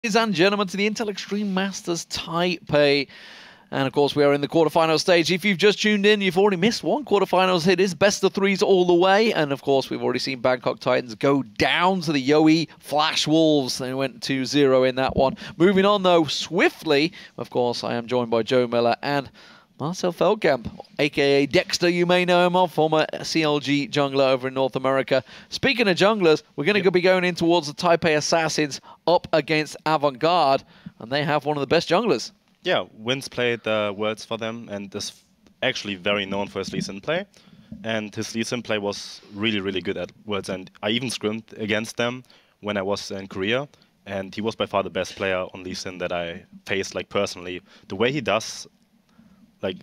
Ladies and gentlemen, to the Intel Extreme Masters Taipei. And of course, we are in the quarterfinal stage. If you've just tuned in, you've already missed one quarterfinals. It is best of threes all the way. And of course, we've already seen Bangkok Titans go down to the Yowie Flash Wolves. They went 2-0 in that one. Moving on, though, swiftly. Of course, I am joined by Joe Miller and Marcel Feldkamp, a.k.a. Dexter, you may know him of, former CLG jungler over in North America. Speaking of junglers, we're going to be going in towards the Taipei Assassins up against Avantgarde, and they have one of the best junglers. Yeah, Wins played the Worlds for them and is actually very known for his Lee Sin play. And his Lee Sin play was really, really good at Worlds, and I even scrimmed against them when I was in Korea. And he was by far the best player on Lee Sin that I faced, like, personally. The way he does... Like,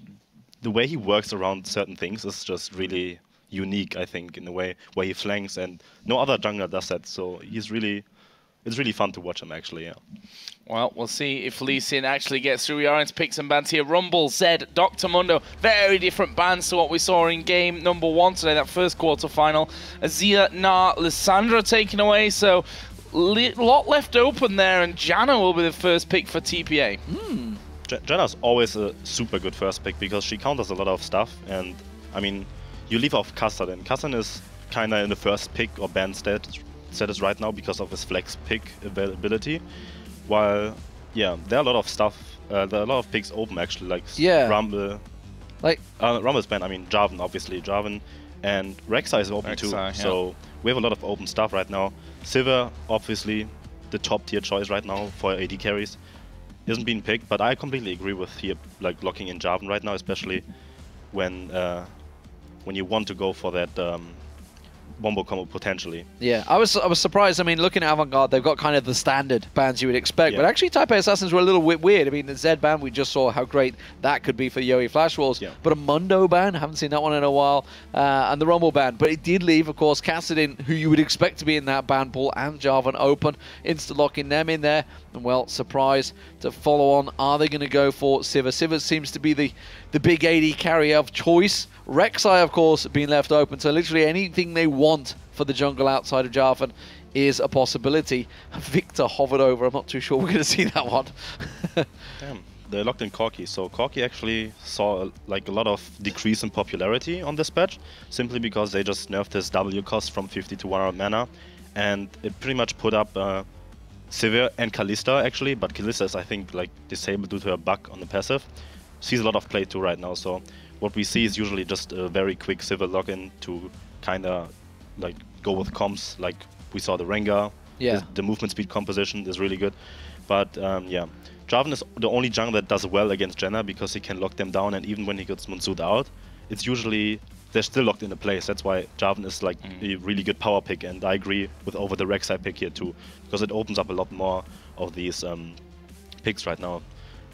the way he works around certain things is just really unique, I think, in the way where he flanks, and no other jungler does that. So it's really fun to watch him, actually, yeah. Well, we'll see if Lee Sin actually gets through. We are into picks and bans here. Rumble, Zed, Dr. Mundo, very different bans to what we saw in game number 1 today, that first quarterfinal. Azia, Na, Lissandra taken away, so lot left open there, and Janna will be the first pick for TPA. Janna's always a super good first pick because she counters a lot of stuff, and I mean, you leave off Kassadin, and Kassadin is kind of in the first pick or ban status right now because of his flex pick availability. While, yeah, there are a lot of stuff, there are a lot of picks open actually, like Rumble. Rumble's banned, I mean, Jarvan, obviously. Jarvan and Rek'Sai is open too, yeah. So we have a lot of open stuff right now. Sivir, obviously, the top tier choice right now for AD carries. Isn't being picked, but I completely agree with here, like locking in Jarvan right now, especially when you want to go for that wombo combo potentially. Yeah, I was surprised. I mean, looking at Avantgarde, they've got kind of the standard bans you would expect, but actually Taipei Assassins were a little bit weird. I mean, the Zed ban, we just saw how great that could be for Yowie Flash Wolves, but a Mundo ban, haven't seen that one in a while, and the Rumble ban. But it did leave, of course, Kassadin, who you would expect to be in that ban pool, and Jarvan open, insta-locking them in there. And well, surprise to follow on. Are they going to go for Sivir? Sivir seems to be the big AD carrier of choice. Rek'Sai, of course, being left open, so literally anything they want for the jungle outside of Jarvan is a possibility. Victor hovered over. I'm not too sure we're going to see that one. Damn, they locked in Corki. So Corki actually saw like a lot of decrease in popularity on this patch, simply because they just nerfed his W cost from 50 to 100 mana, and it pretty much put up Sivir and Kalista actually, but Kalista is, I think, like disabled due to a bug on the passive. Sees a lot of play too right now, so what we see is usually just a very quick Sivir login to kind of like go with comps, like we saw the Rengar. Yeah. The movement speed composition is really good. But yeah, Jarvan is the only jungler that does well against Janna because he can lock them down, and even when he gets Monsood out, it's usually they're still locked in the place. That's why Jarvan is like a really good power pick, and I agree with over the Rek'Sai pick here too, because it opens up a lot more of these picks right now.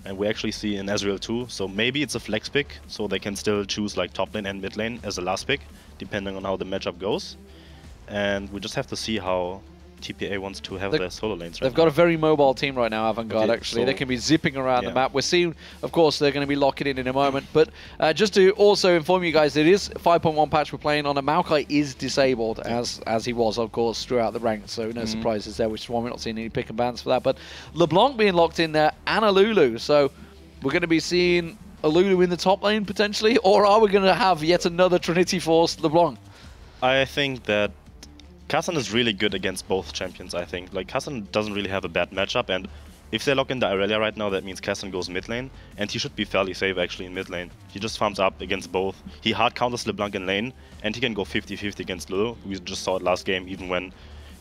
And we actually see in Ezreal too, so maybe it's a flex pick, so they can still choose like top lane and mid lane as a last pick, depending on how the matchup goes. And we just have to see how TPA wants to have their solo lanes right now. They've got a very mobile team right now, Avantgarde, actually. So they can be zipping around the map. We're seeing, of course, they're going to be locking in a moment. But just to also inform you guys, it is 5.1 patch we're playing on, and Maokai is disabled, as he was, of course, throughout the ranks. So no surprises there, which is why we're not seeing any pick and bans for that. But LeBlanc being locked in there, and a Lulu. So we're going to be seeing a Lulu in the top lane, potentially? Or are we going to have yet another Trinity Force LeBlanc? I think that Kassadin is really good against both champions, I think. Like, Kassadin doesn't really have a bad matchup, and if they lock in the Irelia right now, that means Kassadin goes mid lane, and he should be fairly safe actually in mid lane. He just farms up against both. He hard counters LeBlanc in lane, and he can go 50-50 against Lulu. We just saw it last game, even when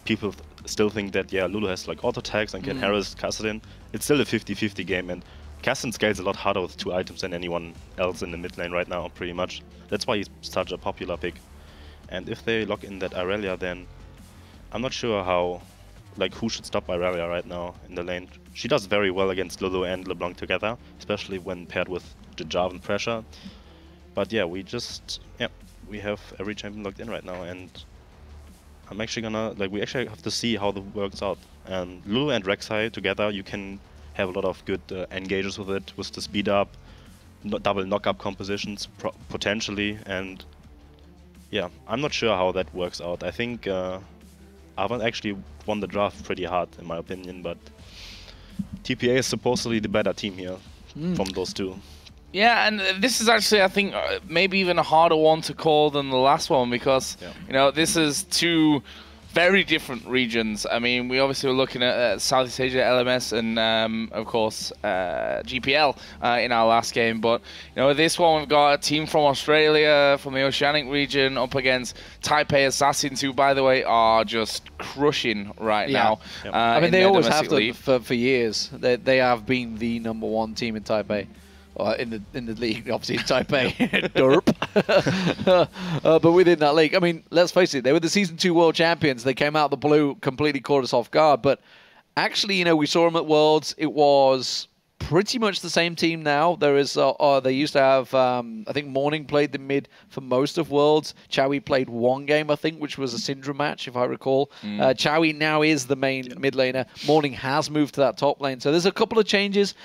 people still think that, yeah, Lulu has like auto tags and can harass Kassadin. It's still a 50-50 game, and Kassadin scales a lot harder with 2 items than anyone else in the mid lane right now, pretty much. That's why he's such a popular pick. And if they lock in that Irelia, then I'm not sure how, like, who should stop Irelia right now in the lane. She does very well against Lulu and LeBlanc together, especially when paired with the Jarvan pressure. But yeah, we have every champion locked in right now, and I'm actually gonna, like, we actually have to see how that works out. Lulu and Rek'Sai together, you can have a lot of good engages with it, with the speed up, double knock-up compositions potentially, and yeah, I'm not sure how that works out. I think Avant actually won the draft pretty hard, in my opinion, but TPA is supposedly the better team here from those two. Yeah, and this is actually, I think, maybe even a harder one to call than the last one because, you know, this is two very different regions. I mean, we obviously were looking at Southeast Asia LMS and, of course, GPL in our last game. But, you know, this one we've got a team from Australia, from the Oceanic region, up against Taipei Assassins, who, by the way, are just crushing right now. I mean, they always have to for years. They have been the #1 team in Taipei. In the league, obviously Taipei, derp. But within that league, I mean, let's face it, they were the Season 2 World Champions. They came out of the blue, completely caught us off guard. But actually, you know, we saw them at Worlds. It was pretty much the same team now. There is, they used to have, I think Morning played the mid for most of Worlds. Chowie played one game, I think, which was a Syndra match, if I recall. Chowie now is the main mid laner. Morning has moved to that top lane. So there's a couple of changes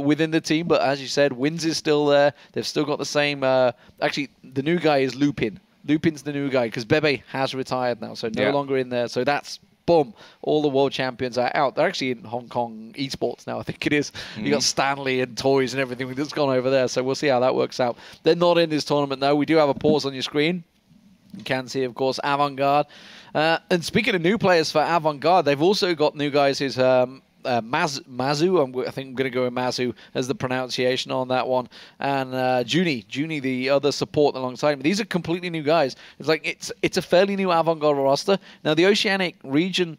within the team, but as you said, Wins is still there. They've still got the same, actually, the new guy is Lupin. Lupin's the new guy, because Bebe has retired now, so no longer in there. So that's boom, all the world champions are out. They're actually in Hong Kong esports now, I think it is. You got Stanley and toys and everything that's gone over there, so we'll see how that works out. They're not in this tournament, though. We do have a pause on your screen. You can see, of course, Avantgarde. And speaking of new players for Avantgarde, they've also got new guys who's Mazu, I think I'm going to go with Mazu as the pronunciation on that one, and Junie, the other support alongside him. These are completely new guys. It's like it's a fairly new Avantgarde roster. Now the Oceanic region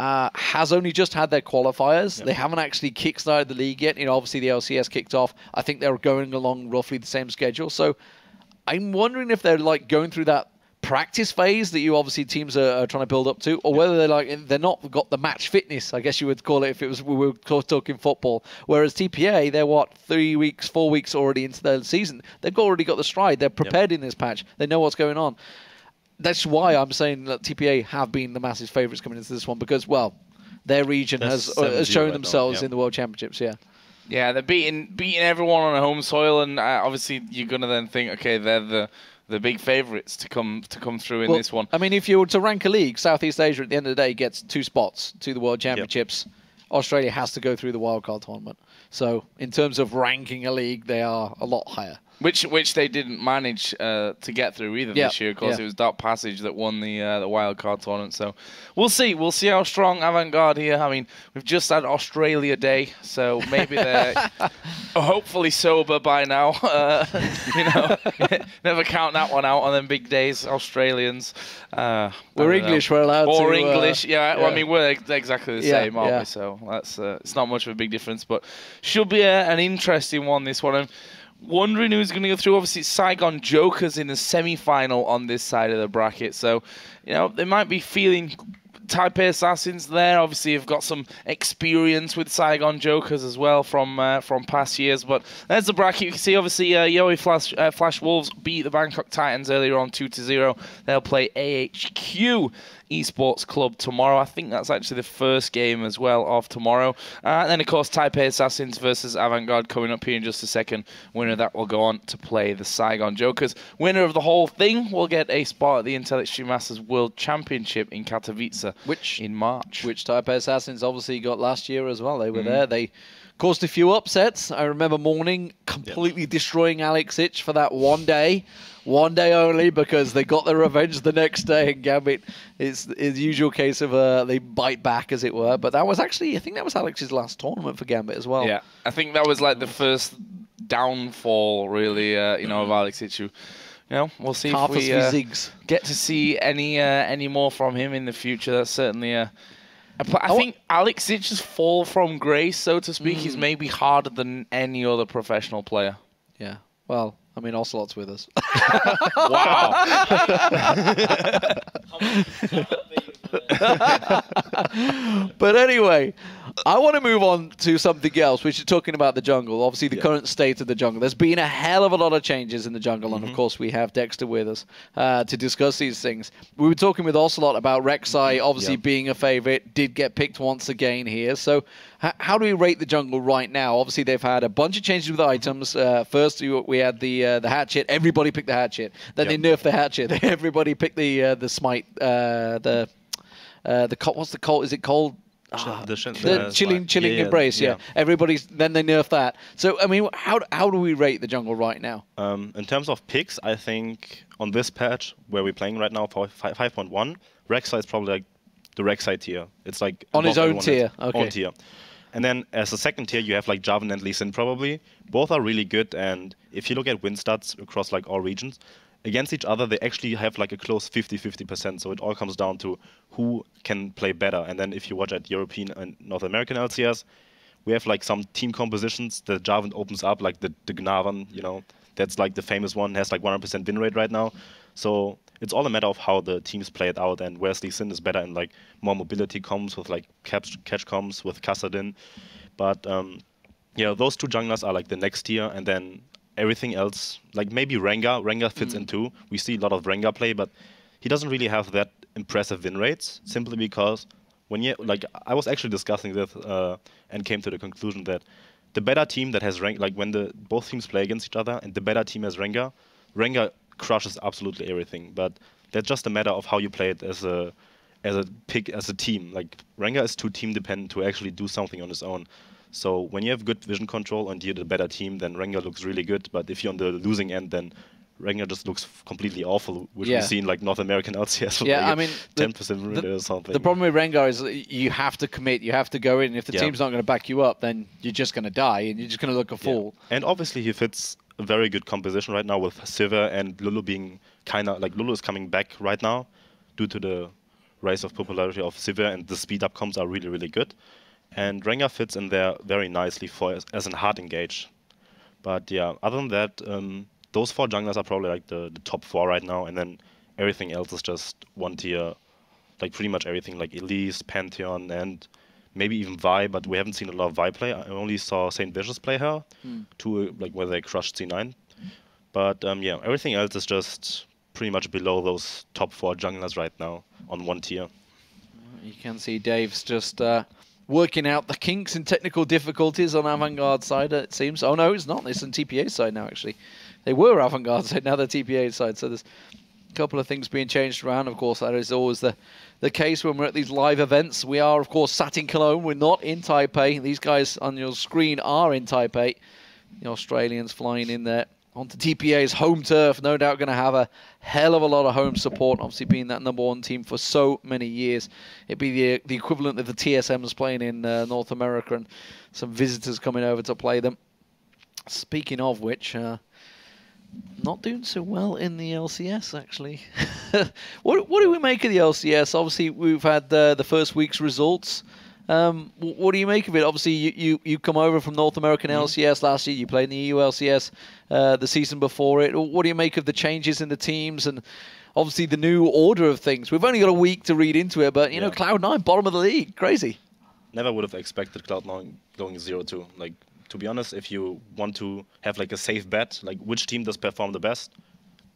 has only just had their qualifiers. They haven't actually kickstarted the league yet. You know, obviously the LCS kicked off. I think they're going along roughly the same schedule. So I'm wondering if they're like going through that practice phase that you obviously teams are trying to build up to, or whether they're not got the match fitness, I guess you would call it, if it was we were talking football. Whereas TPA, they're 3 weeks, 4 weeks already into their season. They've already got the stride. They're prepared in this patch. They know what's going on. That's why I'm saying that TPA have been the massive favourites coming into this one, because, well, their region has shown themselves in the World Championships. Yeah, they're beating everyone on a home soil, and obviously you're gonna then think, okay, they're the big favourites to come through in this one. I mean, if you were to rank a league, Southeast Asia at the end of the day gets 2 spots to the World Championships. Australia has to go through the wildcard tournament. So in terms of ranking a league, they are a lot higher. Which they didn't manage to get through either this year. Of course, it was Dark Passage that won the wildcard tournament. So we'll see. We'll see how strong Avantgarde here. I mean, we've just had Australia Day, so maybe they're hopefully sober by now. You know, never count that one out on them big days. Australians. We're English. We're allowed to. Or English. Well, I mean, we're exactly the same, aren't we? So that's it's not much of a big difference, but should be an interesting one. This one. Wondering who's going to go through. Obviously, Saigon Jokers in the semi-final on this side of the bracket. So, you know, they might be feeling Taipei Assassins there. Obviously, you've got some experience with Saigon Jokers as well from past years. But there's the bracket. You can see, obviously, Yowie Flash Wolves beat the Bangkok Titans earlier on 2-0. They'll play AHQ Esports Club tomorrow. I think that's actually the first game as well of tomorrow. And then, of course, Taipei Assassins versus Avantgarde coming up here in just a second. Winner of that will go on to play the Saigon Jokers. Winner of the whole thing will get a spot at the Intel Extreme Masters World Championship in Katowice in March. Which Taipei Assassins obviously got last year as well. They were there. They caused a few upsets. I remember Morning completely destroying Alex Ich for that one day only, because they got their revenge the next day, and Gambit is the usual case of they bite back, as it were. But that was actually, I think that was Alex's last tournament for Gambit as well. Yeah, I think that was like the first downfall, really, you know, of Alex Ich. You know, we'll see if we get to see any more from him in the future. That's certainly I think Alex Ich's fall from grace, so to speak, is maybe harder than any other professional player. Yeah, well, I mean, Ocelot's with us. Wow. But anyway, I want to move on to something else, which is talking about the jungle. Obviously, the current state of the jungle. There's been a hell of a lot of changes in the jungle, and of course, we have Dexter with us to discuss these things. We were talking with Ocelot about Rek'Sai, obviously being a favorite, did get picked once again here. So how do we rate the jungle right now? Obviously, they've had a bunch of changes with items. First, we had the hatchet. Everybody picked the hatchet. Then they nerfed the hatchet. Everybody picked the smite. What's the cult? Is it called The chilling embrace, yeah. Everybody's then they nerf that. So I mean, how do we rate the jungle right now? In terms of picks, I think on this patch where we're playing right now, 5.1, Rek'Sai is probably like the Rek'Sai tier. It's like on his own tier. Okay. Own tier. And then as a second tier, you have like Jarvan and Lee Sin probably. Both are really good, and if you look at win stats across like all regions, against each other, they actually have like a close 50-50%. So it all comes down to who can play better. And then if you watch at European and North American LCS, we have like some team compositions that Jarvan opens up, like the Gnavan, you know, that's like the famous one, has like 100% win rate right now. So it's all a matter of how the teams play it out, and whereas Lee Sin is better in like more mobility comms with like catch comms with Kassadin. But yeah, those two junglers are like the next tier, and then everything else, like maybe Rengar. Rengar fits in too. We see a lot of Rengar play, but he doesn't really have that impressive win rates, simply because when you, like, I was actually discussing this and came to the conclusion that the better team that has Rengar, like when both teams play against each other and the better team has Rengar, Rengar crushes absolutely everything. But that's just a matter of how you play it as a team. Like Rengar is too team dependent to actually do something on his own. So when you have good vision control and you're the better team, then Rengar looks really good. But if you're on the losing end, then Rengar just looks completely awful, which we see in like North American LCS. Yeah, like I mean, 10% win rate or something. The problem with Rengar is you have to commit, you have to go in. If the team's not going to back you up, then you're just going to die and you're just going to look a fool. And obviously he fits a very good composition right now with Sivir and Lulu being kind of like Lulu is coming back right now due to the rise of popularity of Sivir, and the speed up comms are really, really good. And Rengar fits in there very nicely for as a hard engage. But yeah, other than that, those four junglers are probably like the top four right now, and then everything else is just one tier, like pretty much everything, like Elise, Pantheon, and maybe even Vi, but we haven't seen a lot of Vi play. I only saw St. Vicious play her, like where they crushed C9. But yeah, everything else is just pretty much below those top four junglers right now on one tier. You can see Dave's just working out the kinks and technical difficulties on Avantgarde side, it seems. Oh no, it's not. It's on TPA side now, actually. They were Avantgarde side, now they're TPA side. So there's a couple of things being changed around. Of course, that is always the case when we're at these live events. We are, of course, sat in Cologne. We're not in Taipei. These guys on your screen are in Taipei. The Australians flying in there onto TPA's home turf. No doubt going to have a hell of a lot of home support. Obviously being that #1 team for so many years. It'd be the equivalent of the TSMs playing in North America and some visitors coming over to play them. Speaking of which, not doing so well in the LCS, actually. What do we make of the LCS? Obviously, we've had the first week's results. What do you make of it? Obviously, you come over from North American LCS last year. You played in the EU LCS the season before it. What do you make of the changes in the teams and obviously the new order of things? We've only got a week to read into it, but, you know, Cloud9, bottom of the league. Crazy. Never would have expected Cloud9 going 0-2. Like, to be honest, if you want to have like a safe bet, like which team does perform the best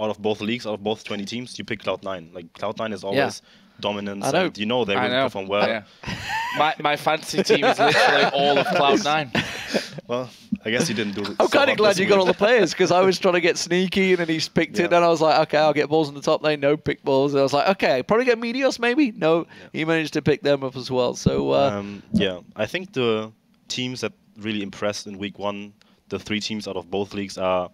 out of both leagues, out of both 20 teams, you pick Cloud9. Like Cloud9 is always dominance, and you know they will perform well. Yeah. My fantasy team is literally all of Cloud9. Well, I guess you didn't do it. I'm kind of glad you got all the players, because I was trying to get sneaky and then he's picked it, and I was like, okay, I'll get balls in the top lane. No, pick balls. And I was like, okay, probably get Meteos maybe. No, he managed to pick them up as well. So yeah, I think the teams that really impressed in week 1, the 3 teams out of both leagues are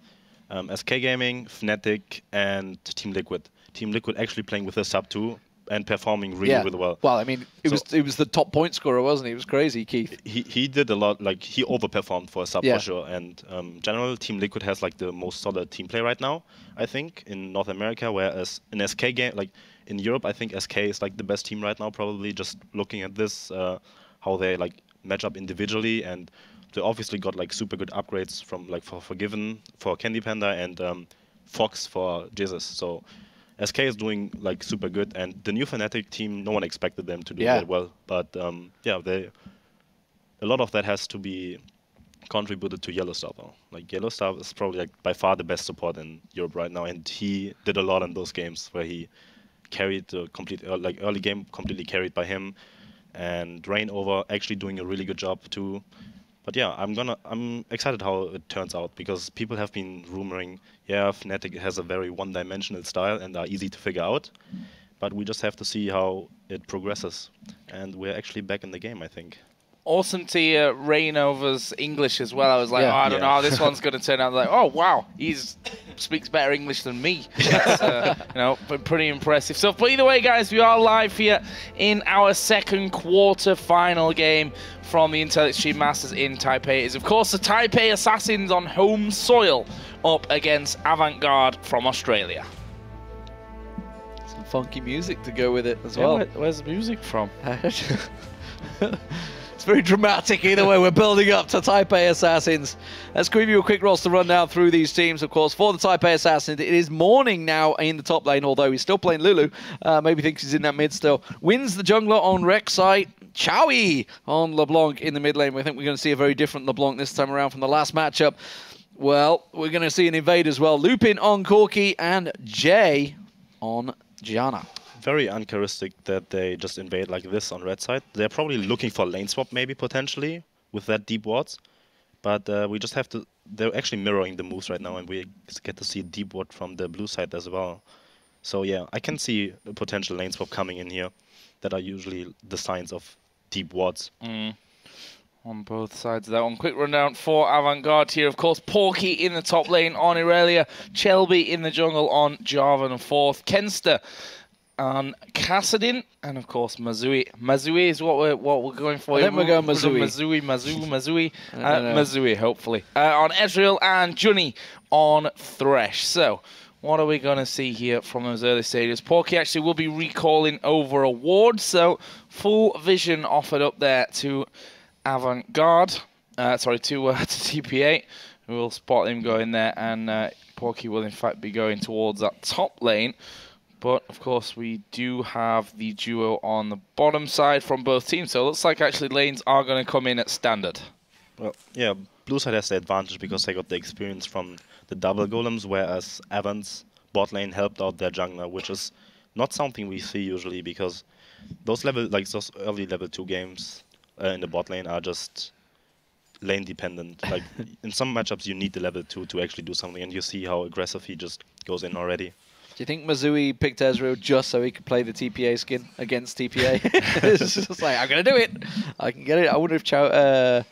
SK Gaming, Fnatic, and Team Liquid. Team Liquid actually playing with a sub 2 and performing really well. Well, I mean, it was the top point scorer, wasn't he? It was crazy, Keith. He did a lot. Like he overperformed for a sub for sure. And general, Team Liquid has like the most solid team play right now, I think, in North America. Whereas in SK game, like in Europe, I think SK is like the best team right now. Probably just looking at this, how they like match up individually, and they obviously got like super good upgrades from like for Forgiven, for Candy Panda, and Fox for Jesus. So SK is doing like super good, and the new Fnatic team, no one expected them to do that well, but yeah, a lot of that has to be contributed to Yellowstar though. Like Yellowstar is probably like by far the best support in Europe right now, and he did a lot in those games where he carried the complete early game completely carried by him, and Reignover actually doing a really good job too. But yeah, I'm excited how it turns out, because people have been rumoring, Fnatic has a very one-dimensional style and are easy to figure out. but we just have to see how it progresses. And we're actually back in the game, I think. Awesome to hear Rainover's English as well. I was like, Yeah. oh, I don't know how this one's going to turn out. I was like, oh, wow, he speaks better English than me. That's, but pretty impressive stuff. But either way, guys, we are live here in our second quarter final game from the Intel Extreme Masters in Taipei. It is, of course, the Taipei Assassins on home soil up against Avant-Garde from Australia. Some funky music to go with it as well. Where's the music from? It's very dramatic either way. We're building up to Taipei Assassins. Let's give you a quick roster rundown through these teams, of course. For the Taipei Assassins, it is Morning now in the top lane, although he's still playing Lulu. Maybe thinks he's in that mid still. Wins the jungler on Rek'Sai. Chowie on LeBlanc in the mid lane. We think we're going to see a very different LeBlanc this time around from the last matchup. Well, we're going to see an invade as well. Lupin on Corki and Jay on Gianna. Very uncharacteristic that they just invade like this on red side. They're probably looking for lane swap maybe potentially with that deep wards. But we just have to... They're actually mirroring the moves right now, and we get to see deep ward from the blue side as well. So yeah, I can see a potential lane swap coming in here that are usually the signs of deep wards. On both sides of that one. Quick rundown for Avant-Garde here. Of course, Porky in the top lane on Irelia. Chelby in the jungle on Jarvan and fourth. Kenster on Kassadin, and of course Mazui. Mazui is what we're going for. I think we're going Mazui. Mazui, hopefully. On Ezreal and Junny on Thresh. So, what are we going to see here from those early stages? Porky actually will be recalling over a ward, so full vision offered up there to Avant-Garde. To TPA. We'll spot him going there, and Porky will in fact be going towards that top lane. But, of course, we do have the duo on the bottom side from both teams. So it looks like actually lanes are going to come in at standard. Well, yeah, blue side has the advantage because they got the experience from the double golems, whereas Avant's bot lane helped out their jungler, which is not something we see usually because those early level 2 games in the bot lane are just lane dependent. Like in some matchups you need the level 2 to actually do something, and you see how aggressive he just goes in already. Do you think Mazui picked Ezreal just so he could play the TPA skin against TPA? It's just like, I'm going to do it. I can get it. I wonder if I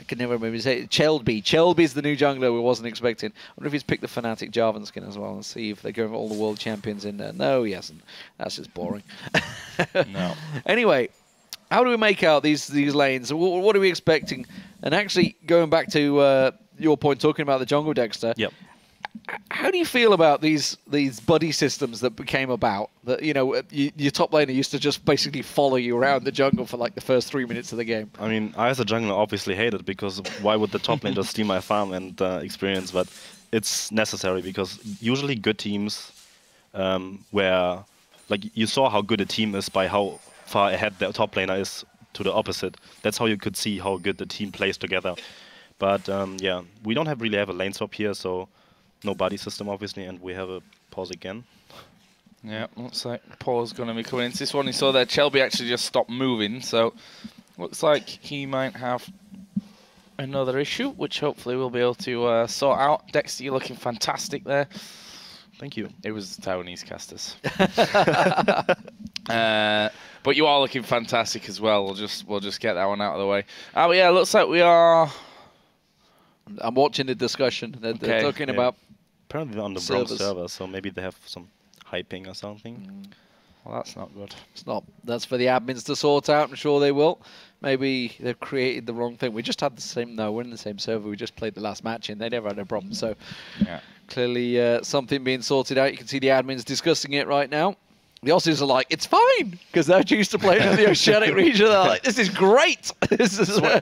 can never remember his name. Chelby's the new jungler we wasn't expecting. I wonder if he's picked the Fnatic Jarvan skin as well and see if they're going for all the world champions in there. No, he hasn't. That's just boring. No. Anyway, how do we make out these lanes? What are we expecting? And actually, going back to your point, talking about the jungle, Dexter. Yep. How do you feel about these buddy systems that became about? That your top laner used to just basically follow you around the jungle for like the first 3 minutes of the game. I mean, I as a jungler obviously hate it because why would the top lane just steal my farm and experience? But it's necessary because usually good teams, where like you saw how good a team is by how far ahead the top laner is to the opposite. That's how you could see how good the team plays together. But yeah, we don't really have a lane swap here, so. No buddy system, obviously, and we have a pause again. Yeah, looks like Paul's going to be coming into this one. You saw there, Chelby actually just stopped moving, so looks like he might have another issue, which hopefully we'll be able to sort out. Dexter, you're looking fantastic there. Thank you. It was the Taiwanese casters. But you are looking fantastic as well. We'll just get that one out of the way. But yeah, it looks like we are... I'm watching the discussion. They're talking about... Apparently they're on the wrong server, so maybe they have some hyping or something. Well, that's not good. It's not. That's for the admins to sort out. I'm sure they will. Maybe they've created the wrong thing. We just had the same... No, we're in the same server. We just played the last match and they never had a problem. So yeah. Clearly something being sorted out. You can see the admins discussing it right now. The Aussies are like, it's fine, because they're used to playing in the Oceanic region. They're like, this is great.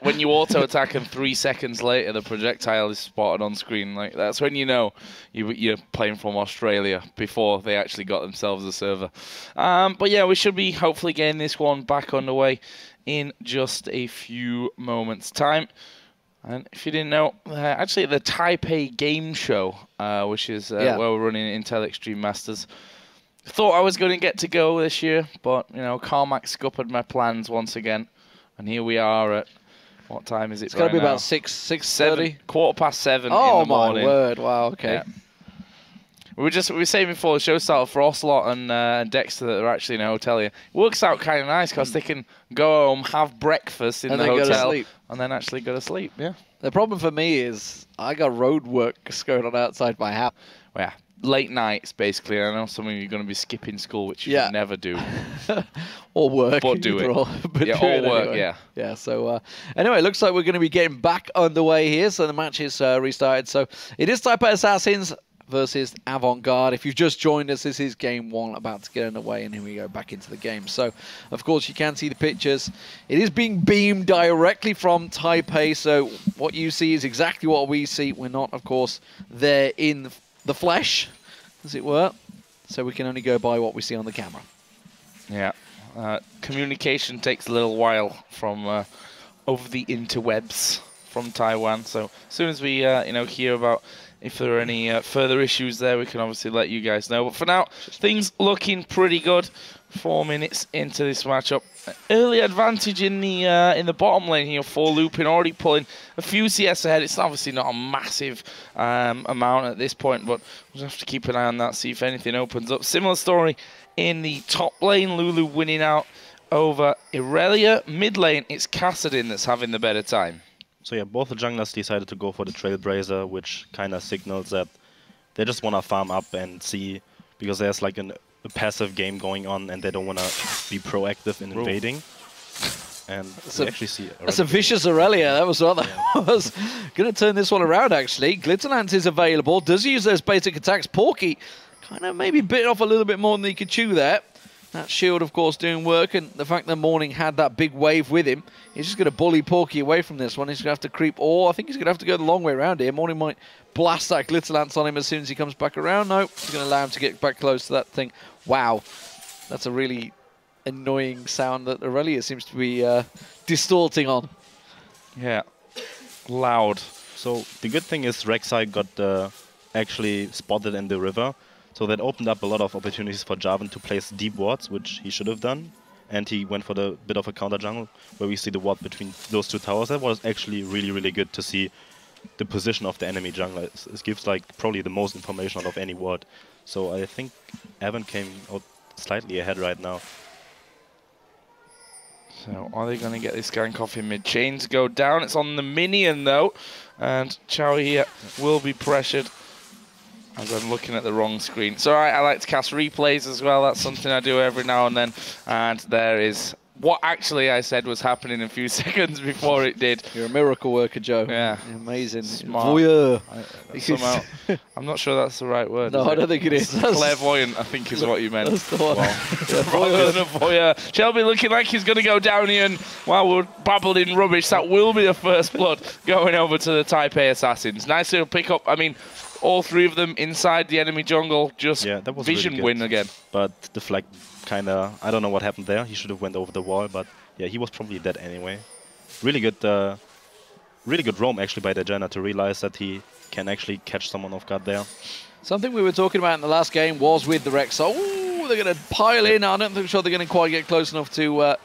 When you auto-attack and 3 seconds later the projectile is spotted on screen, like that's when you know you're playing from Australia before they actually got themselves a server. But yeah, we should be hopefully getting this one back underway in just a few moments' time. And if you didn't know, actually the Taipei Game Show, which is where we're running Intel Extreme Masters, thought I was going to get to go this year, but, Carmack scuppered my plans once again. And here we are at, what time is it? It's got to be about 6:30? 7, 7:15 oh, in the morning. Oh, my word. Wow, okay. Yeah. We were saying before the show started for Ocelot and Dexter that are actually in a hotel here. It works out kind of nice because they can go home, have breakfast in the hotel, and then actually go to sleep. Yeah. The problem for me is I got road work going on outside my house. Well, yeah. Late nights, basically. I know some of you are going to be skipping school, which you should never do. Or work. But do it. Or work, anyway. yeah. Yeah, so anyway, it looks like we're going to be getting back underway here. So the match is restarted. So it is Taipei Assassins versus Avant-Garde. If you've just joined us, this is game 1 about to get underway, and here we go back into the game. So, of course, you can see the pictures. It is being beamed directly from Taipei, so what you see is exactly what we see. We're not, of course, there in the flesh, as it were, so we can only go by what we see on the camera. Yeah. Communication takes a little while from over the interwebs from Taiwan, so as soon as we hear about if there are any further issues there, we can obviously let you guys know. But for now, things looking pretty good. 4 minutes into this matchup. Early advantage in the bottom lane here for Lupin, already pulling a few CS ahead. It's obviously not a massive amount at this point, but we'll have to keep an eye on that, see if anything opens up. Similar story in the top lane. Lulu winning out over Irelia. Mid lane, it's Kassadin that's having the better time. So yeah, both the junglers decided to go for the Trailblazer, which kind of signals that they just want to farm up and see, because there's like a passive game going on and they don't want to be proactive in invading. And we actually see that's a vicious Irelia. That was what that was. Going to turn this one around, actually. Glitterlance is available. Does use those basic attacks. Porky kind of maybe bit off a little bit more than he could chew there. That shield, of course, doing work, and the fact that Morning had that big wave with him, he's just going to bully Porky away from this one. He's going to have to creep, or I think he's going to have to go the long way around here. Morning might blast that Glitter Lance on him as soon as he comes back around. No, he's going to allow him to get back close to that thing. Wow, that's a really annoying sound that Irelia seems to be distorting on. Yeah, loud. So the good thing is Rek'Sai got actually spotted in the river. So that opened up a lot of opportunities for Jarvan to place deep wards, which he should have done. And he went for the bit of a counter jungle, where we see the ward between those two towers. That was actually really, really good to see the position of the enemy jungler. It gives like probably the most information out of any ward. So I think Evan came out slightly ahead right now. So are they going to get this gank off in mid? Chains go down. It's on the minion though. And Chow here will be pressured. As I'm looking at the wrong screen. It's alright, I like to cast replays as well. That's something I do every now and then. And there is what actually I said was happening a few seconds before it did. You're a miracle worker, Joe. Yeah. You're amazing. Smart. Voyeur. Somehow, I'm not sure that's the right word. No, I don't think it is. Clairvoyant, I think is what you meant. That's the one. Rather than a voyeur. Shelby looking like he's going to go down here, and while we're babbling rubbish, that will be a first blood going over to the Taipei Assassins. Nice little pick up. I mean, all 3 of them inside the enemy jungle, just that was vision really win again. But the flag kind of, I don't know what happened there. He should have went over the wall, but yeah, he was probably dead anyway. Really good roam actually by Dejana to realize that he can actually catch someone off guard there. Something we were talking about in the last game was with the Rek'Sai. Oh, they're going to pile in. I don't think sure they're going to quite get close enough to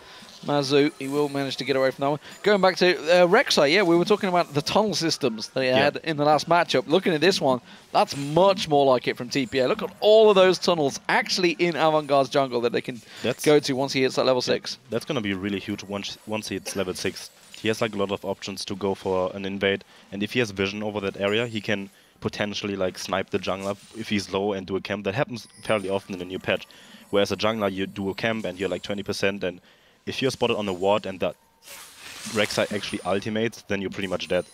Mazu. He will manage to get away from that one. Going back to Rek'Sai, yeah, we were talking about the tunnel systems they had in the last matchup. Looking at this one, that's much more like it from TPA. Look at all of those tunnels actually in Avant-Garde's jungle that they can go to once he hits that level 6. That's going to be really huge once he hits level 6. He has like a lot of options to go for an invade, and if he has vision over that area, he can potentially like snipe the jungler if he's low and do a camp. That happens fairly often in a new patch. Whereas a jungler, you do a camp and you're like 20%, and if you're spotted on the ward and that Rek'Sai actually ultimates, then you're pretty much dead.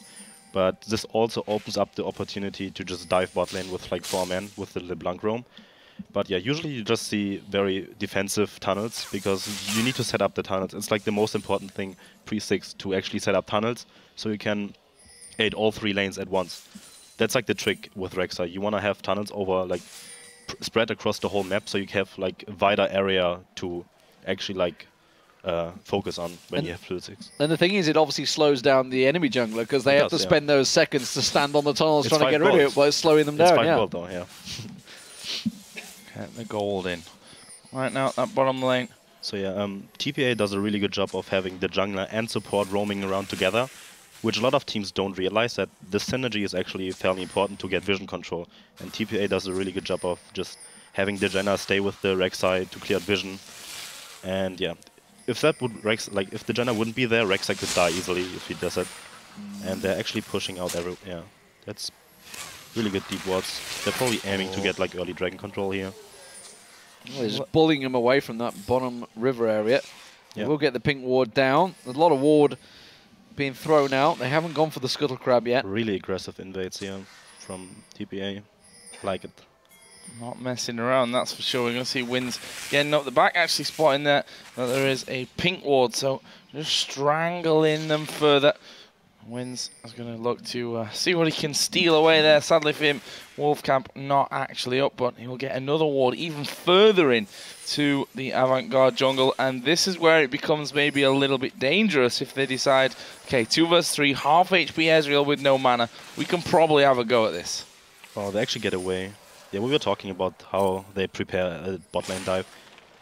But this also opens up the opportunity to just dive bot lane with like 4 men with the LeBlanc roam. But yeah, usually you just see very defensive tunnels because you need to set up the tunnels. It's like the most important thing pre-6 to actually set up tunnels so you can aid all 3 lanes at once. That's like the trick with Rek'Sai. You want to have tunnels over like spread across the whole map so you have like a wider area to actually like focus on when you have fluid 6. And the thing is, it obviously slows down the enemy jungler because they have to spend those seconds to stand on the tunnels trying to get rid of it, but it's slowing them down. It's 5 gold though, yeah. Get the gold in. Right now, that bottom lane. So yeah, TPA does a really good job of having the jungler and support roaming around together. which a lot of teams don't realize, that this synergy is actually fairly important to get vision control. And TPA does a really good job of just having Dejana stay with the Rek'Sai to clear vision. And yeah, if that would if Dejana wouldn't be there, Rek'Sai could die easily if he does it. And they're actually pushing out yeah, that's really good deep wards. They're probably aiming to get like early dragon control here. Well, they're just bullying him away from that bottom river area. Yeah. We'll get the pink ward down. There's a lot of ward being thrown out. They haven't gone for the scuttle crab yet. Really aggressive invades here from TPA. Like it. Not messing around, that's for sure. We're going to see Wins getting up the back, actually spotting that there is a pink ward, so just strangling them further. Wins is going to look to see what he can steal away there. Sadly for him, Wolfcamp not actually up, but he will get another ward even further in to the Avant-Garde jungle. And this is where it becomes maybe a little bit dangerous if they decide, okay, 2 vs 3, half HP Ezreal with no mana. We can probably have a go at this. Oh, they actually get away. Yeah, we were talking about how they prepare a bot lane dive.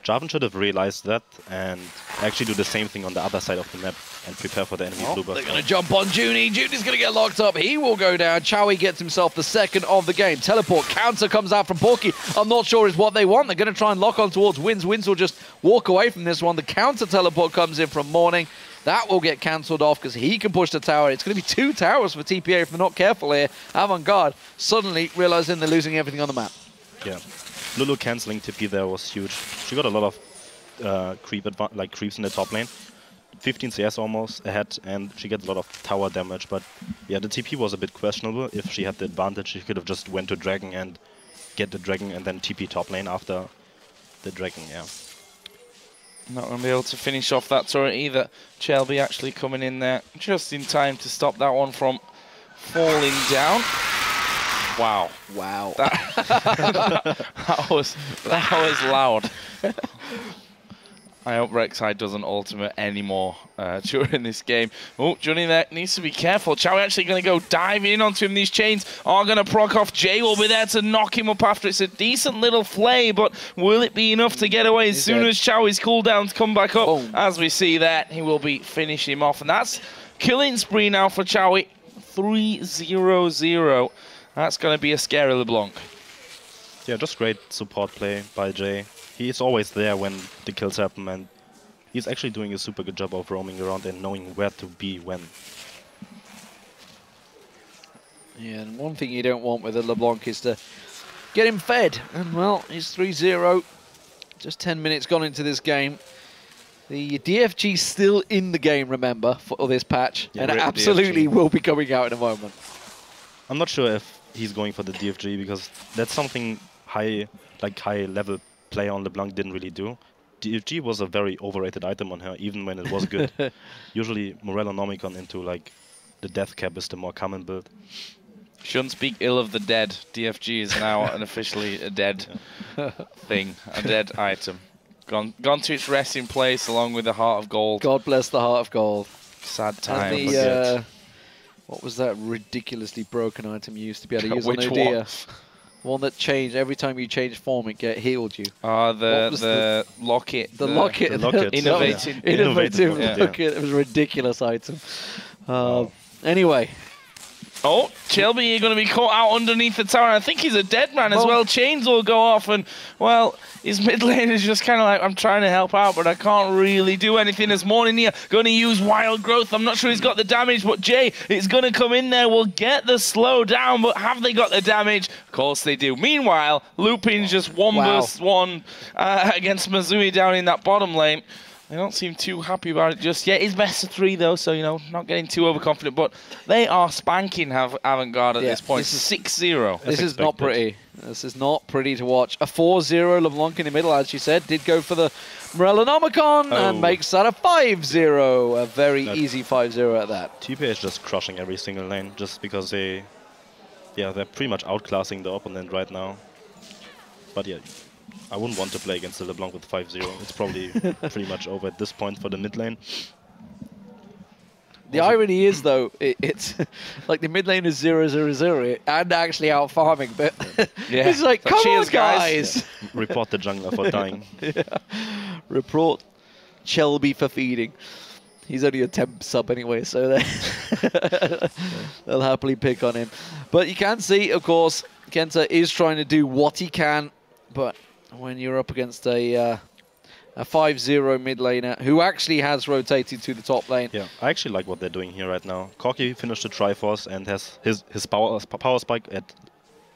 Jarvan should have realized that and actually do the same thing on the other side of the map and prepare for the enemy blue buff. They're going to jump on Junie. Junie's going to get locked up. He will go down. Chowie gets himself the second of the game. Teleport counter comes out from Porky. I'm not sure is what they want. They're going to try and lock on towards Wins. Wins will just walk away from this one. The counter teleport comes in from Morning. That will get cancelled off because he can push the tower. It's going to be 2 towers for TPA if they're not careful here. Avant-Garde suddenly realizing they're losing everything on the map. Yeah. Lulu cancelling TP there was huge. She got a lot of creeps in the top lane. 15 CS almost ahead, and she gets a lot of tower damage. But yeah, the TP was a bit questionable. If she had the advantage, she could have just went to Dragon and get the Dragon and then TP top lane after the Dragon, yeah. Not going to be able to finish off that turret either. Chelby actually coming in there just in time to stop that one from falling down. Wow. Wow. That was loud. I hope Rek'Sai doesn't ultimate anymore during this game. Oh, Johnny there needs to be careful. Chowie actually going to go dive in onto him. These chains are going to proc off. Jay will be there to knock him up after. It's a decent little flay, but will it be enough to get away as soon as Chowie's cooldowns come back up? Boom. As we see that, he will be finishing him off. And that's killing spree now for Chowie. 3-0-0. That's going to be a scary LeBlanc. Yeah, just great support play by Jay. He's always there when the kills happen, and he's actually doing a super good job of roaming around and knowing where to be when. Yeah, and one thing you don't want with a LeBlanc is to get him fed. And, well, he's 3-0. Just 10 minutes gone into this game. The DFG's still in the game, remember, for this patch. Yeah, and it absolutely will be coming out in a moment. I'm not sure if he's going for the DFG, because that's something high-level play on LeBlanc didn't really do. DFG was a very overrated item on her, even when it was good. Usually Morellonomicon into like the death cap is the more common build. Shouldn't speak ill of the dead. DFG is now an officially a dead thing, a dead item. Gone to its resting place along with the Heart of Gold. God bless the Heart of Gold. Sad time. What was that ridiculously broken item you used to be able to use on Udyr? One that changed every time you changed form, it healed you. The locket. The locket. Innovative locket. It was a ridiculous item. Anyway. Oh, Chelby, you're going to be caught out underneath the tower. I think he's a dead man as well. Chains will go off, and, well, his mid lane is just kind of like, I'm trying to help out, but I can't really do anything. As Morning here going to use Wild Growth. I'm not sure he's got the damage, but Jay is going to come in there. We'll get the slow down, but have they got the damage? Of course they do. Meanwhile, Lupin's just 1v1 against Mazui down in that bottom lane. They don't seem too happy about it just yet. It's best of 3 though, so, you know, not getting too overconfident. But they are spanking Avant-Garde at this point. 6-0. This is not pretty. This is not pretty to watch. A 4-0 LeBlanc in the middle, as you said, did go for the Morellonomicon and makes that a 5-0. A very easy 5-0 at that. TPA is just crushing every single lane just because they're pretty much outclassing the opponent right now. But yeah, I wouldn't want to play against the LeBlanc with 5-0. It's probably pretty much over at this point for the mid lane. The irony is, though, it's like the mid lane is 0-0-0 and actually out farming, but it's like, come on, guys! Yeah. Report the jungler for dying. Report Chelby for feeding. He's only a temp sub anyway, so they'll happily pick on him. But you can see, of course, Kenta is trying to do what he can, but when you're up against a 5-0 mid laner who actually has rotated to the top lane. Yeah, I actually like what they're doing here right now. Corki finished the Triforce and has his power spike at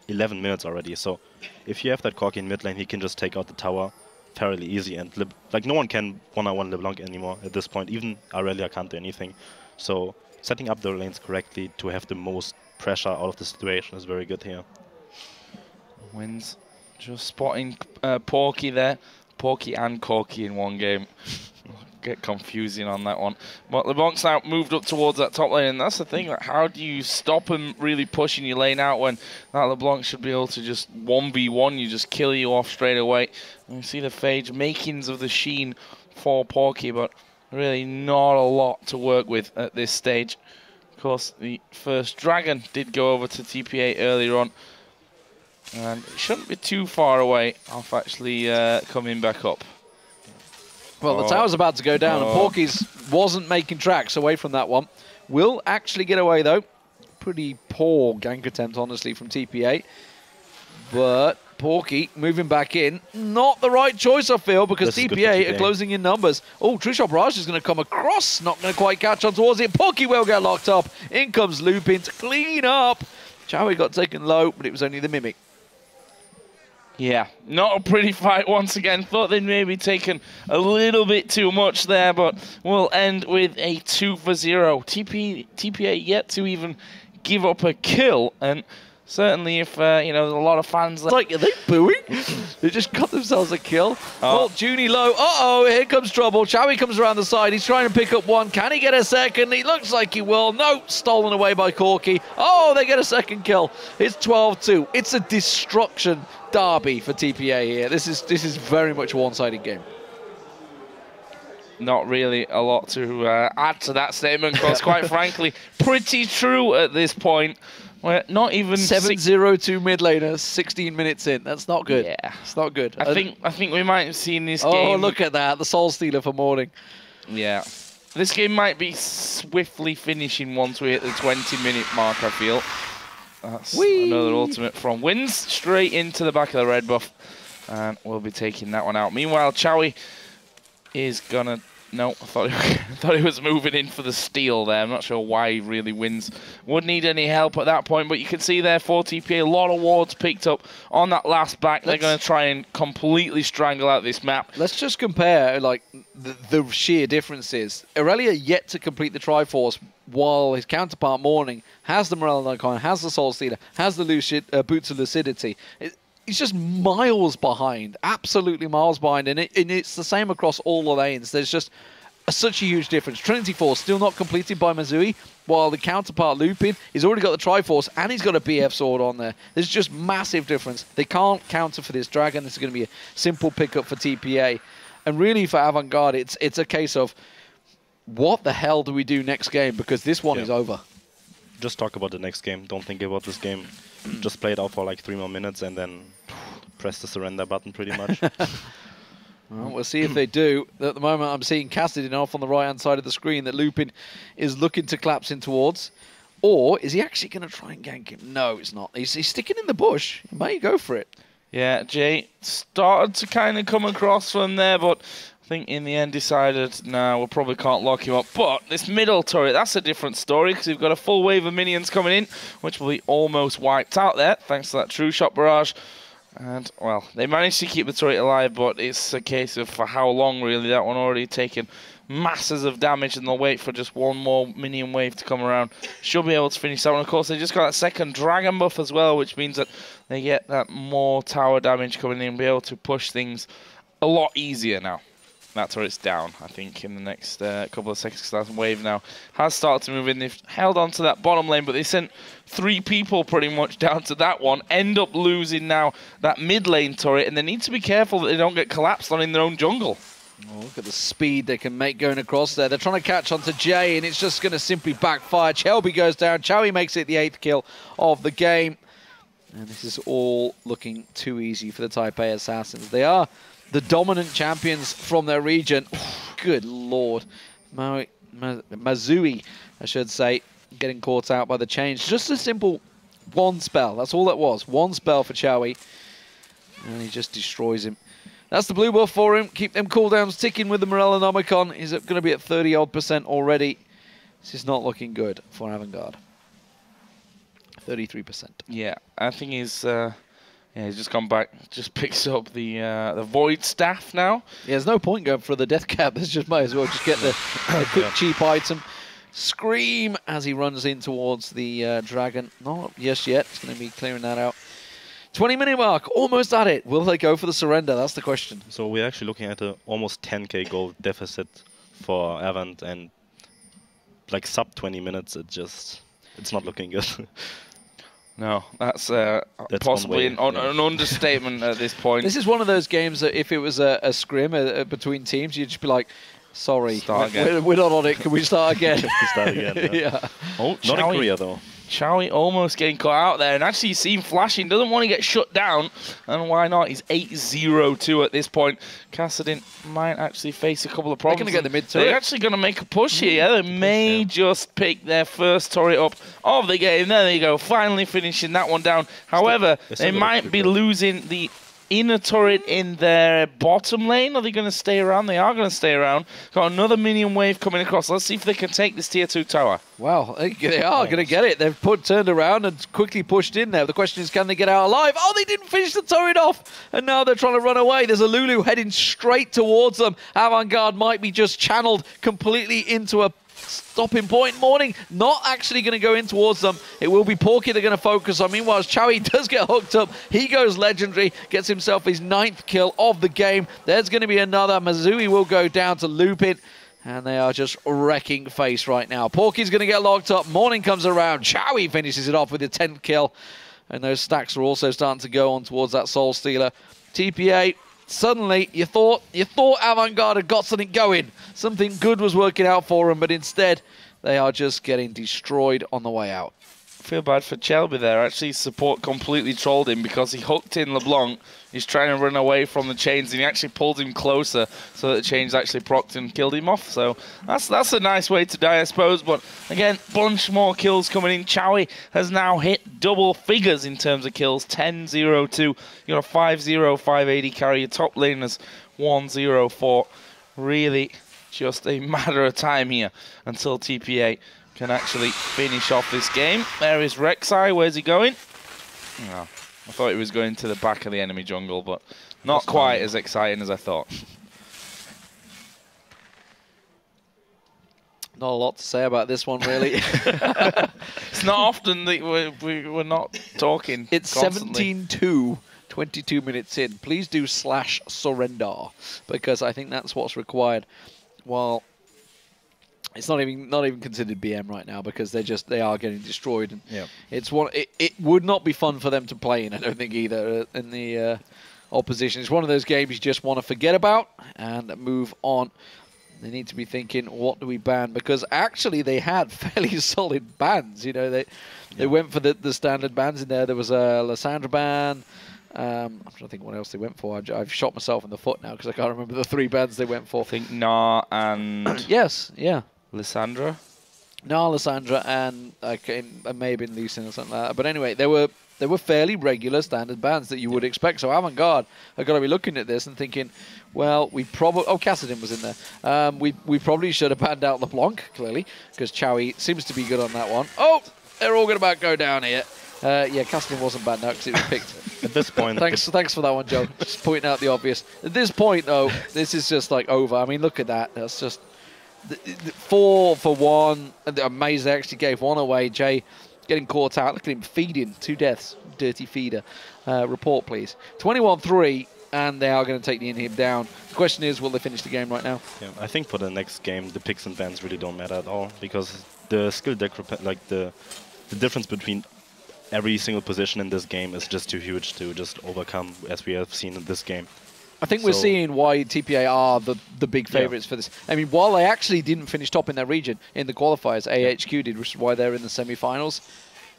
11 minutes already. So if you have that Corki in mid lane, he can just take out the tower fairly easy, and like no one can one-on-one LeBlanc anymore at this point. Even Aurelia can't do anything. So setting up the lanes correctly to have the most pressure out of the situation is very good here. Wins just spotting Porky there. Porky and Corki in one game. Get confusing on that one. But LeBlanc's now moved up towards that top lane, and that's the thing. Like, how do you stop him really pushing your lane out when that LeBlanc should be able to just 1v1 you, just kill you off straight away? And you see the Phage makings of the Sheen for Porky, but really not a lot to work with at this stage. Of course, the first Dragon did go over to TPA earlier on, and it shouldn't be too far away off actually coming back up. Well, the tower's about to go down, and Porky's wasn't making tracks away from that one. Will actually get away, though. Pretty poor gank attempt, honestly, from TPA. But Porky moving back in. Not the right choice, I feel, because TPA are closing in numbers. Oh, True Shot Barrage is going to come across. Not going to quite catch on towards it. Porky will get locked up. In comes Lupin to clean up. Chowie got taken low, but it was only the Mimic. Yeah, not a pretty fight once again. Thought they'd maybe taken a little bit too much there, but we'll end with a 2-0. TPA yet to even give up a kill, and certainly if, you know, there's a lot of fans... Like, are they booing? They just got themselves a kill. Oh, Junie low. Uh-oh, here comes trouble. Chowie comes around the side. He's trying to pick up one. Can he get a second? He looks like he will. No, stolen away by Corki. Oh, they get a second kill. It's 12-2. It's a destruction derby for TPA here. This is very much a one-sided game. Not really a lot to add to that statement, because quite frankly, pretty true at this point. We're not even 7-0 mid laner, 16 minutes in. That's not good. Yeah, it's not good. I think we might have seen this game. Oh, look at that, the Soul Stealer for Morning. Yeah, this game might be swiftly finishing once we hit the 20-minute mark. I feel that's another ultimate from Wins straight into the back of the red buff, and we'll be taking that one out. Meanwhile, Chowie is gonna. No, I thought he was moving in for the steal there. I'm not sure why he really wins. Would need any help at that point, but you can see there for TPA, a lot of wards picked up on that last back. They're going to try and completely strangle out this map. Let's just compare like the sheer differences. Aurelia yet to complete the Triforce, while his counterpart Morning has the Morello Icon, has the Soul Stealer, has the Boots of Lucidity. He's just miles behind, absolutely miles behind, and it's the same across all the lanes. There's just such a huge difference. Trinity Force still not completed by Mazui, while the counterpart Lupin, he's already got the Triforce and he's got a BF sword on there. There's just massive difference. They can't counter for this Dragon. This is going to be a simple pickup for TPA. And really for Avantgarde, it's a case of what the hell do we do next game, because this one is over. Just talk about the next game. Don't think about this game. Just play it out for like 3 more minutes and then press the surrender button pretty much. Well, we'll see if they do. At the moment, I'm seeing Kassadin off on the right-hand side of the screen that Lupin is looking to collapse in towards. Or is he actually going to try and gank him? No, it's not. He's sticking in the bush. He may go for it. Yeah, Jay started to kind of come across from there, but I think in the end decided, nah, we probably can't lock him up. But this middle turret, that's a different story, because we've got a full wave of minions coming in, which will be almost wiped out there, thanks to that True Shot Barrage. And, well, they managed to keep the turret alive, but it's a case of for how long, really. That one already taken masses of damage, and they'll wait for just one more minion wave to come around. Should be able to finish that one. Of course, they just got that second Dragon buff as well, which means that they get that more tower damage coming in and be able to push things a lot easier now. That turret's down, I think, in the next couple of seconds, because that wave now has started to move in. They've held on to that bottom lane, but they sent 3 people pretty much down to that one. End up losing now that mid lane turret, and they need to be careful that they don't get collapsed on in their own jungle. Oh, look at the speed they can make going across there. They're trying to catch onto Jay, and it's just going to simply backfire. Shelby goes down. Chowie makes it the 8th kill of the game. And this is all looking too easy for the Taipei Assassins. They are the dominant champions from their region. Good lord. Maui Mazui, I should say, getting caught out by the change. Just a simple one spell. That's all that was. One spell for Chowie. And he just destroys him. That's the blue buff for him. Keep them cooldowns ticking with the Morellonomicon. He's going to be at 30-odd% already. This is not looking good for Avangard. 33%. Yeah, I think he's just gone back, just picks up the Void Staff now. Yeah, there's no point going for the Death Cap. There's just might as well just get the quick cheap item. Scream as he runs in towards the Dragon. Not just yet. It's going to be clearing that out. 20-minute mark, almost at it. Will they go for the surrender? That's the question. So we're actually looking at a almost 10k gold deficit for Avant, and like sub 20 minutes, it's not looking good. No, that's possibly an understatement at this point. This is one of those games that if it was a scrim between teams, you'd just be like, sorry, we're not on it. Can we start again? Start again. Yeah. Oh, not in Korea though. Chowie almost getting caught out there, and actually you see him flashing, doesn't want to get shut down, and why not? He's 8-0-2 at this point. Kassadin might actually face a couple of problems. They're going to get the mid-turret. They're actually going to make a push here. They may just pick their first turret up of the game. There they go, finally finishing that one down. However, they might be losing the inner turret in their bottom lane. Are they going to stay around? They are going to stay around. Got another minion wave coming across. Let's see if they can take this tier 2 tower. Wow, they are going to get it. They've turned around and quickly pushed in there. The question is, can they get out alive? Oh, they didn't finish the turret off, and now they're trying to run away. There's a Lulu heading straight towards them. Avangard might be just channeled completely into a stopping point. Morning not actually going to go in towards them. It will be Porky they're going to focus on. Meanwhile, Chowie does get hooked up. He goes legendary, gets himself his 9th kill of the game. There's going to be another. Mazui will go down to loop it, and they are just wrecking face right now. Porky's going to get locked up. Morning comes around. Chowie finishes it off with a 10th kill, and those stacks are also starting to go on towards that Soul Stealer. TPA, suddenly you thought Avangard had got something going. Something good was working out for them, but instead they are just getting destroyed on the way out. Feel bad for Chelby there. Actually, support completely trolled him because he hooked in LeBlanc. He's trying to run away from the chains, and he actually pulled him closer so that the chains actually procced and killed him off. So that's a nice way to die, I suppose. But again, bunch more kills coming in. Chowie has now hit double figures in terms of kills. 10-0-2. You got a 5-0, 580 carry. Your top laners 1-0-4. Really just a matter of time here until TPA can actually finish off this game. There is Rek'Sai. Where's he going? Oh, I thought he was going to the back of the enemy jungle, but not quite as exciting as I thought. Not a lot to say about this one, really. It's not often that we're not talking. It's 17-2. 22 minutes in. Please do /surrender, because I think that's what's required. Well, it's not even considered BM right now because they are getting destroyed. And yeah, it would not be fun for them to play in. I don't think either in the opposition. It's one of those games you just want to forget about and move on. They need to be thinking, what do we ban? Because actually they had fairly solid bans. You know, they went for the standard bans in there. There was a Lissandra ban. I'm trying to think what else they went for. I've shot myself in the foot now because I can't remember the 3 bans they went for. I think Gnar and... Yes, yeah. Lissandra? Gnar, Lissandra, and it may have been Lee Sin or something like that. But anyway, they were fairly regular standard bans that you would expect. So Avangard are going to be looking at this and thinking, well, we probably... Oh, Kassadin was in there. We probably should have banned out LeBlanc, clearly, because Chowie seems to be good on that one. Oh, they're all going to go down here. Yeah, Kassadin wasn't banned out because it was picked. At this point... Thanks for that one, Joe. Just pointing out the obvious. At this point, though, this is just like over. I mean, look at that. That's just 4 for 1. Amazing. They actually gave 1 away. Jay getting caught out. Look at him feeding. 2 deaths. Dirty feeder. Report, please. 21-3, and they are going to take the inhib down. The question is, will they finish the game right now? Yeah, I think for the next game, the picks and bans really don't matter at all because the skill deck, like the difference between every single position in this game is just too huge to just overcome, as we have seen in this game. I think we're seeing why TPA are the big favourites for this. I mean, while they actually didn't finish top in their region in the qualifiers, AHQ did, which is why they're in the semi-finals.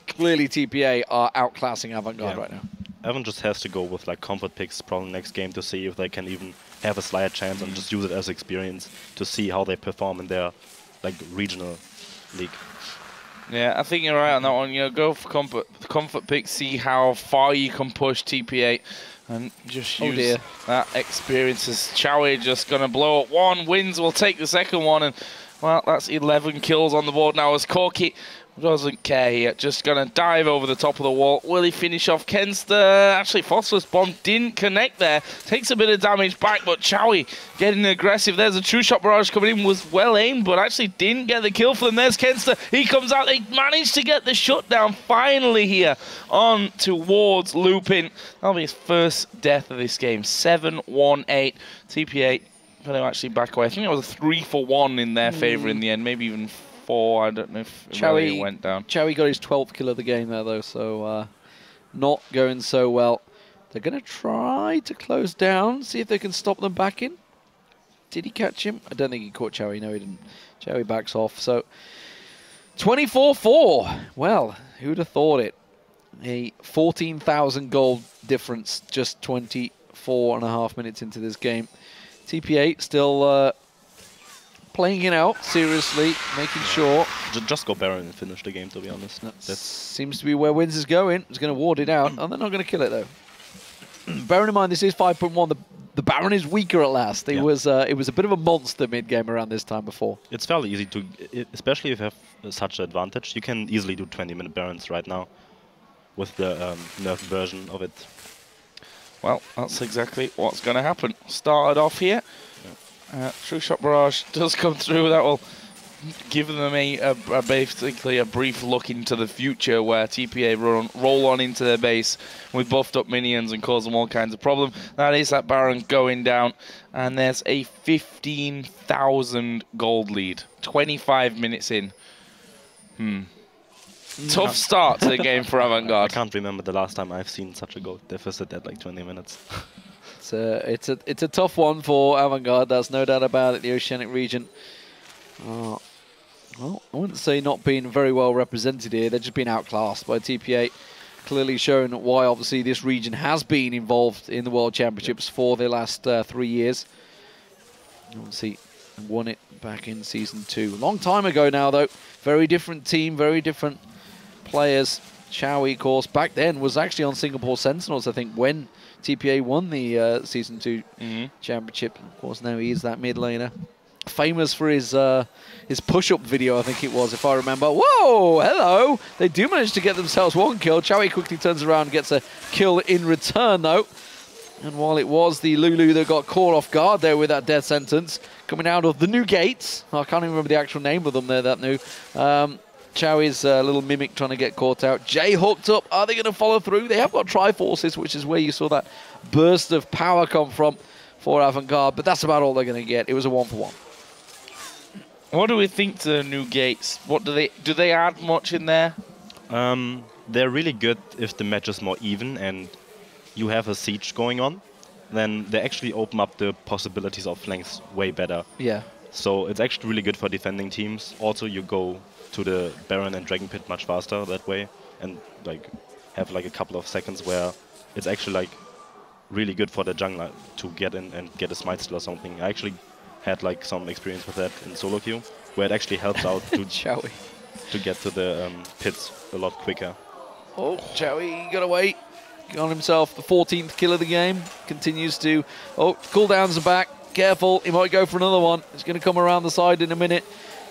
Clearly, TPA are outclassing Avangard right now. Avant just has to go with like comfort picks probably next game to see if they can even have a slight chance and just use it as experience to see how they perform in their like regional league. Yeah, I think you're right on that one. You know, go for comfort pick, see how far you can push TP8, and just use that experience. As Chowie just gonna blow up one, wins will take the second one, and well, that's 11 kills on the board now as Corki doesn't care here, just gonna dive over the top of the wall. Will he finish off Kenster? Actually, Phosphorus Bomb didn't connect there. Takes a bit of damage back, but Chowie getting aggressive. There's a True Shot Barrage coming in, was well aimed, but actually didn't get the kill for them. There's Kenster. He comes out. They managed to get the shutdown finally here on towards Lupin. That'll be his first death of this game. 7-1-8. TP8 going to actually back away. I think it was a 3-for-1 in their favor in the end, maybe even 4. I don't know if Chowie went down. Chowie got his 12th kill of the game there, though, so not going so well. They're going to try to close down, see if they can stop them back in. Did he catch him? I don't think he caught Chowie. No, he didn't. Chowie backs off. So 24-4. Well, who'd have thought it? A 14,000 gold difference just 24.5 minutes into this game. TP8 still playing it out seriously, making sure. Just go Baron and finish the game, to be honest. That seems to be where Wins is going. He's going to ward it out, and they're not going to kill it, though. Bearing in mind, this is 5.1. The Baron is weaker at last. It was a bit of a monster mid-game around this time before. It's fairly easy to, especially if you have such an advantage. You can easily do 20-minute Barons right now with the nerfed version of it. Well, that's exactly what's going to happen. Started off here. True Shot Barrage does come through. That will give them basically a brief look into the future where TPA roll on into their base with buffed up minions and cause them all kinds of problem. That is that Baron going down, and there's a 15,000 gold lead. 25 minutes in. Tough start to the game for Avantgarde. I can't remember the last time I've seen such a gold deficit at like 20 minutes. It's a tough one for Avantgarde. There's no doubt about it. The Oceanic region. Well, I wouldn't say not being very well represented here. They're just being outclassed by TP8. Clearly showing why, obviously, this region has been involved in the World Championships for the last 3 years. Obviously, won it back in Season 2. Long time ago now, though. Very different team, very different players. Chowie, of course, back then was actually on Singapore Sentinels, I think, when TPA won the Season 2 championship. Of course, now he is that mid laner. Famous for his push-up video, I think it was, if I remember. Whoa, hello! They do manage to get themselves one kill. Chowie quickly turns around and gets a kill in return, though. And while it was the Lulu that got caught off guard there with that death sentence, coming out of the New Gates. I can't even remember the actual name of them there, that new. Chowie's little mimic trying to get caught out. Jay hooked up. Are they going to follow through? They have got Triforces, which is where you saw that burst of power come from for Avantgarde, but that's about all they're going to get. It was a 1-for-1. What do we think to the New Gates? What do they add much in there? They're really good if the match is more even and you have a siege going on. Then they actually open up the possibilities of flanks way better. Yeah. So it's actually really good for defending teams. Also, you go to the Baron and Dragon Pit much faster that way, and like have like a couple of seconds where it's actually like really good for the jungler to get in and get a smite steal or something. I actually had like some experience with that in solo queue, where it actually helps out to get to the pits a lot quicker. Oh, Chowie got away. Got himself the 14th kill of the game. Continues to... Oh, cooldowns are back. Careful, he might go for another one. He's going to come around the side in a minute.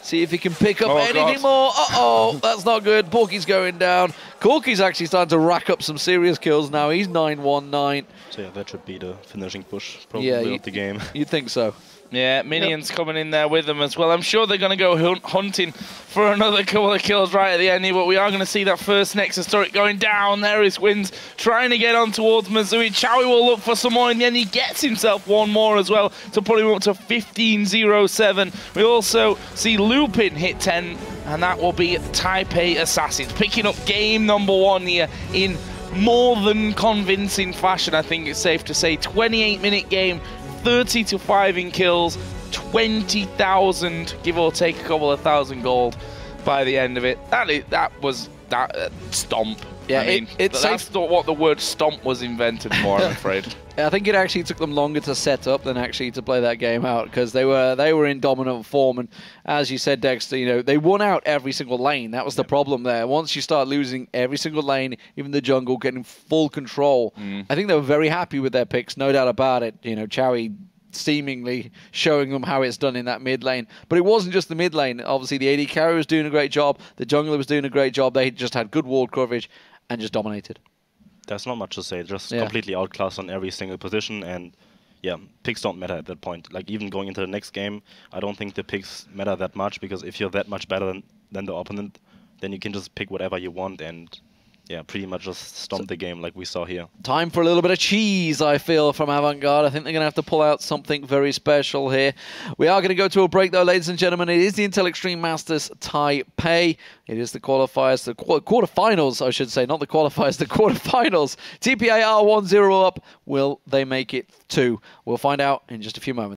See if he can pick up anything more. Uh-oh, that's not good. Porky's going down. Corky's actually starting to rack up some serious kills now. He's 9-1-9. So yeah, that should be the finishing push probably of the game. You'd think so. Yeah, minions coming in there with them as well. I'm sure they're going to go hunting for another couple of kills right at the end here, but we are going to see that first Nexus turret going down. There is Wins trying to get on towards Misui. Chowie will look for some more. In the end, he gets himself one more as well to put him up to 15-0-7. We also see Lupin hit 10, and that will be Taipei Assassins, picking up game number 1 here in more than convincing fashion, I think it's safe to say. 28-minute game. 30-5 in kills, 20,000, give or take a couple of thousand gold by the end of it. That stomp. Yeah, I mean, that's what the word stomp was invented for, I'm afraid. I think it actually took them longer to set up than actually to play that game out, because they were in dominant form, and as you said, Dexter, you know, they won out every single lane. That was the problem there. Once you start losing every single lane, even the jungle getting full control, I think they were very happy with their picks, no doubt about it. You know, Chowie seemingly showing them how it's done in that mid lane. But it wasn't just the mid lane. Obviously, the AD carry was doing a great job. The jungler was doing a great job. They just had good ward coverage and just dominated. There's not much to say. Just completely outclassed on every single position. And yeah, picks don't matter at that point. Like, even going into the next game, I don't think the picks matter that much, because if you're that much better than the opponent, then you can just pick whatever you want and yeah, pretty much just stomp the game like we saw here. Time for a little bit of cheese, I feel, from Avantgarde. I think they're going to have to pull out something very special here. We are going to go to a break, though, ladies and gentlemen. It is the Intel Extreme Masters Taipei. It is the qualifiers, the quarterfinals, I should say, not the qualifiers, the quarterfinals. TPA are 1-0 up. Will they make it 2? We'll find out in just a few moments.